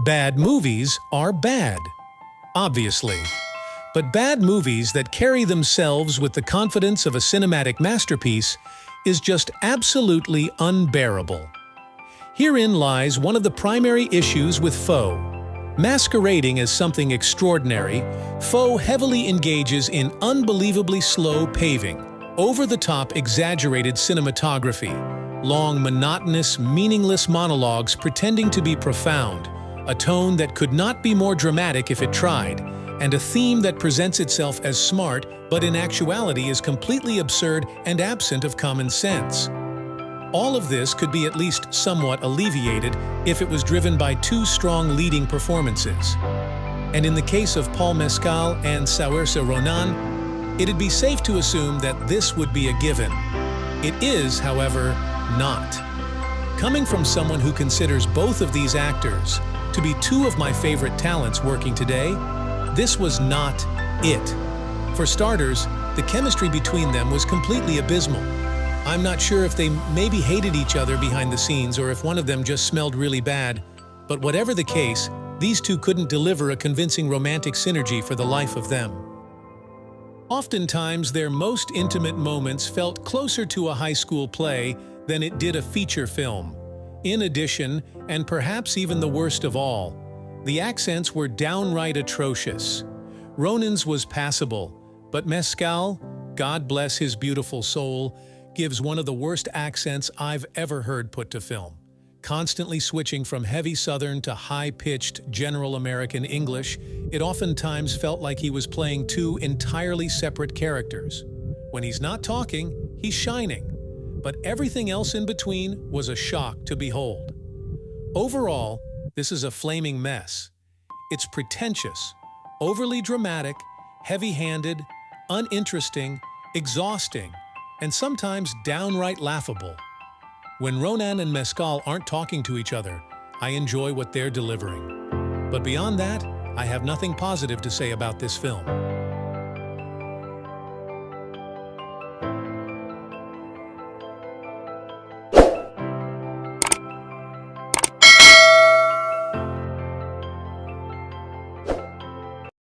Bad movies are bad, obviously. But bad movies that carry themselves with the confidence of a cinematic masterpiece is just absolutely unbearable. Herein lies one of the primary issues with Faux. Masquerading as something extraordinary, Faux heavily engages in unbelievably slow paving, over-the-top exaggerated cinematography, long, monotonous, meaningless monologues pretending to be profound, a tone that could not be more dramatic if it tried, and a theme that presents itself as smart but in actuality is completely absurd and absent of common sense. All of this could be at least somewhat alleviated if it was driven by two strong leading performances. And in the case of Paul Mescal and Saoirse Ronan, it'd be safe to assume that this would be a given. It is, however, not. Coming from someone who considers both of these actors to be two of my favorite talents working today, this was not it. For starters, the chemistry between them was completely abysmal. I'm not sure if they maybe hated each other behind the scenes or if one of them just smelled really bad, but whatever the case, these two couldn't deliver a convincing romantic synergy for the life of them. Oftentimes, their most intimate moments felt closer to a high school play than it did a feature film. In addition, and perhaps even the worst of all, the accents were downright atrocious. Ronan's was passable, but Mescal, God bless his beautiful soul, gives one of the worst accents I've ever heard put to film. Constantly switching from heavy Southern to high-pitched general American English, it oftentimes felt like he was playing two entirely separate characters. When he's not talking, he's shining. But everything else in between was a shock to behold. Overall, this is a flaming mess. It's pretentious, overly dramatic, heavy-handed, uninteresting, exhausting, and sometimes downright laughable. When Ronan and Mescal aren't talking to each other, I enjoy what they're delivering. But beyond that, I have nothing positive to say about this film.